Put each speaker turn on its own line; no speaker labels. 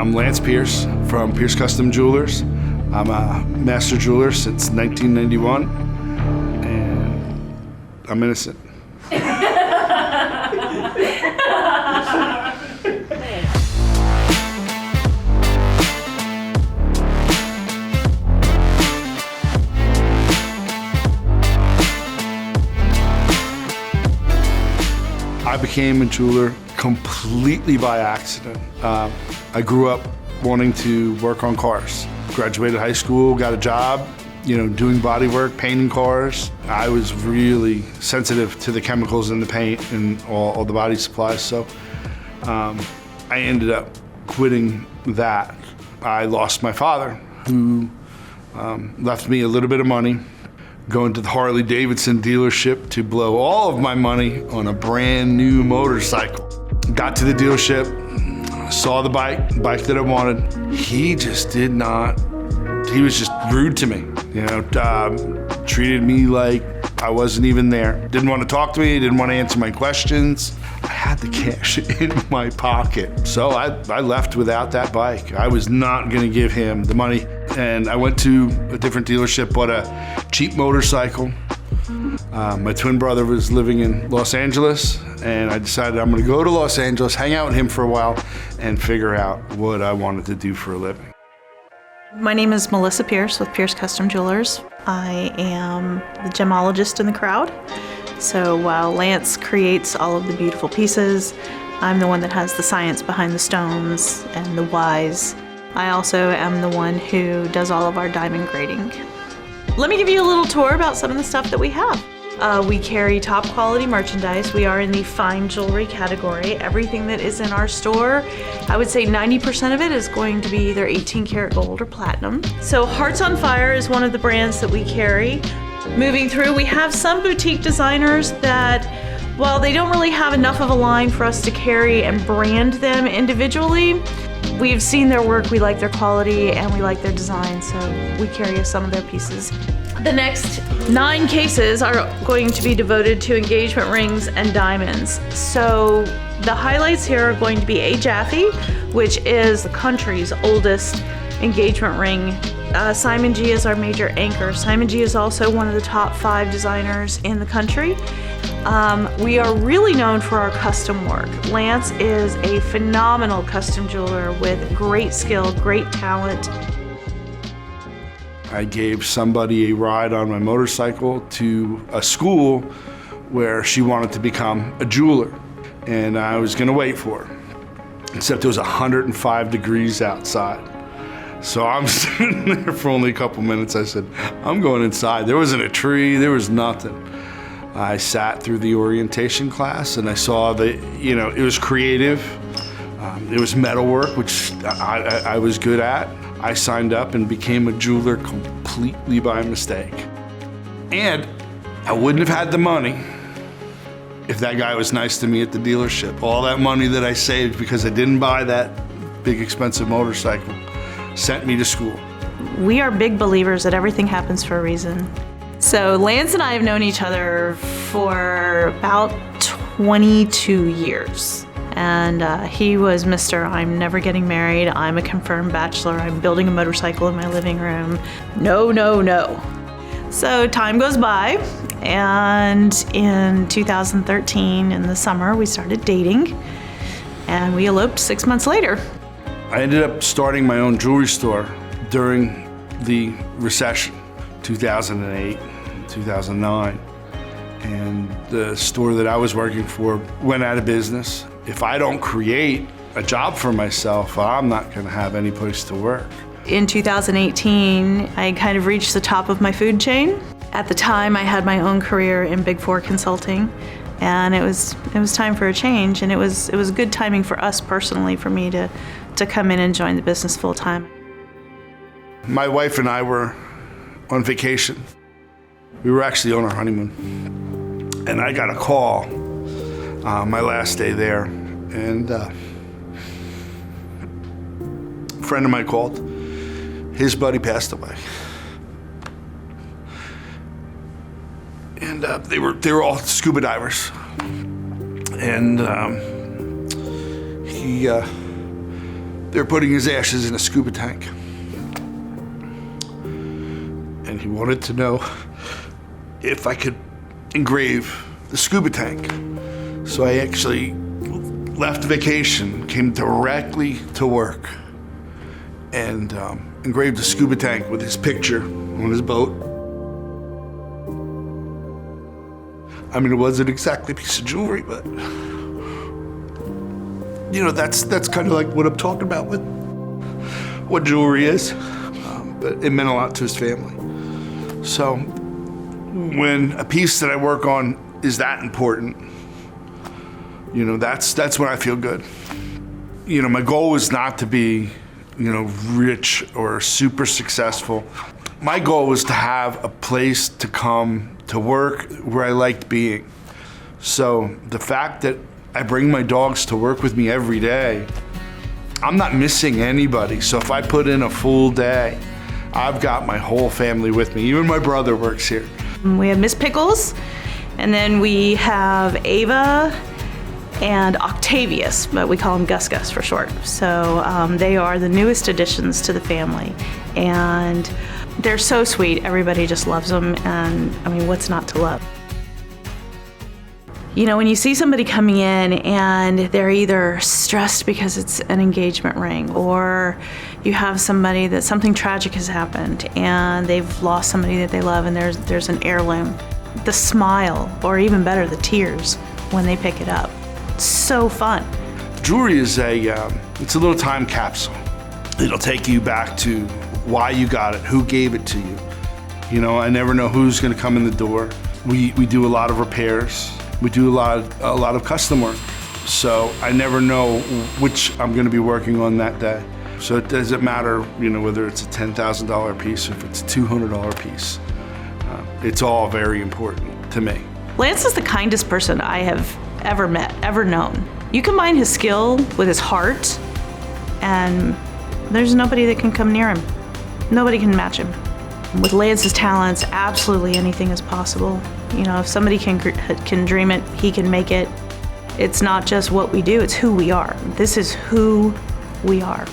I'm Lance Pierce from Pierce Custom Jewelers. I'm a master jeweler since 1991, and I'm innocent. I became a jeweler completely by accident. I grew up wanting to work on cars. Graduated high school, got a job, doing body work, painting cars. I was really sensitive to the chemicals in the paint and all the body supplies, so I ended up quitting that. I lost my father, who left me a little bit of money, going to the Harley-Davidson dealership to blow all of my money on a brand new motorcycle. Got to the dealership, saw the bike that I wanted. He just did not, he was just rude to me. Treated me like I wasn't even there. Didn't want to talk to me, didn't want to answer my questions. I had the cash in my pocket, so I left without that bike. I was not gonna give him the money. And I went to a different dealership, bought a cheap motorcycle. My twin brother was living in Los Angeles, and I decided I'm gonna go to Los Angeles, hang out with him for a while, and figure out what I wanted to do for a living.
My name is Melissa Pierce with Pierce Custom Jewelers. I am the gemologist in the crowd. So while Lance creates all of the beautiful pieces, I'm the one that has the science behind the stones and the whys. I also am the one who does all of our diamond grading. Let me give you a little tour about some of the stuff that we have. We carry top quality merchandise. We are in the fine jewelry category. Everything that is in our store, I would say 90% of it is going to be either 18 karat gold or platinum. So Hearts on Fire is one of the brands that we carry. Moving through, we have some boutique designers that, while they don't really have enough of a line for us to carry and brand them individually, we've seen their work, we like their quality, and we like their design, so we carry some of their pieces. The next 9 cases are going to be devoted to engagement rings and diamonds. So the highlights here are going to be A. Jaffe, which is the country's oldest engagement ring. Simon G is our major anchor. Simon G is also one of the top 5 designers in the country. We are really known for our custom work. Lance is a phenomenal custom jeweler with great skill, great talent.
I gave somebody a ride on my motorcycle to a school where she wanted to become a jeweler, and I was gonna wait for her, except it was 105 degrees outside. So I'm sitting there for only a couple minutes. I said, I'm going inside. There wasn't a tree, there was nothing. I sat through the orientation class and I saw that, it was creative. It was metalwork, which I was good at. I signed up and became a jeweler completely by mistake. And I wouldn't have had the money if that guy was nice to me at the dealership. All that money that I saved because I didn't buy that big expensive motorcycle sent me to school.
We are big believers that everything happens for a reason. So Lance and I have known each other for about 22 years. And he was Mr. I'm never getting married, I'm a confirmed bachelor, I'm building a motorcycle in my living room. No, no, no. So time goes by, and in 2013, in the summer, we started dating, and we eloped 6 months later.
I ended up starting my own jewelry store during the recession, 2008, 2009. And the store that I was working for went out of business. If I don't create a job for myself, I'm not gonna have any place to work.
In 2018, I kind of reached the top of my food chain. At the time, I had my own career in Big Four consulting, and it was time for a change, and it was good timing for us personally, for me to come in and join the business full time.
My wife and I were on vacation. We were actually on our honeymoon, and I got a call my last day there, and a friend of mine called. His buddy passed away, and they were all scuba divers, and he They're putting his ashes in a scuba tank. And he wanted to know if I could engrave the scuba tank. So I actually left vacation, came directly to work, and engraved a scuba tank with his picture on his boat. I mean, it wasn't exactly a piece of jewelry, but you know, that's kind of like what I'm talking about with what jewelry is. But it meant a lot to his family. So when a piece that I work on is that important, you know, that's when I feel good. You know, my goal was not to be, you know, rich or super successful. My goal was to have a place to come to work where I liked being. So the fact that I bring my dogs to work with me every day, I'm not missing anybody. So if I put in a full day, I've got my whole family with me. Even my brother works here.
We have Miss Pickles, and then we have Ava and Octavius, but we call him Gus Gus for short. So they are the newest additions to the family, and they're so sweet. Everybody just loves them, and I mean, what's not to love? You know, when you see somebody coming in and they're either stressed because it's an engagement ring, or you have somebody that something tragic has happened and they've lost somebody that they love, and there's an heirloom, the smile, or even better, the tears when they pick it up. It's so fun.
Jewelry is it's a little time capsule. It'll take you back to why you got it, who gave it to you. You know, I never know who's gonna come in the door. We do a lot of repairs. We do a lot of custom work. So I never know which I'm gonna be working on that day. So it doesn't matter, you know, whether it's a $10,000 piece or if it's a $200 piece. It's all very important to me.
Lance is the kindest person I have ever met, ever known. You combine his skill with his heart, and there's nobody that can come near him. Nobody can match him. With Lance's talents, absolutely anything is possible. You know, if somebody can dream it, he can make it. It's not just what we do, it's who we are. This is who we are.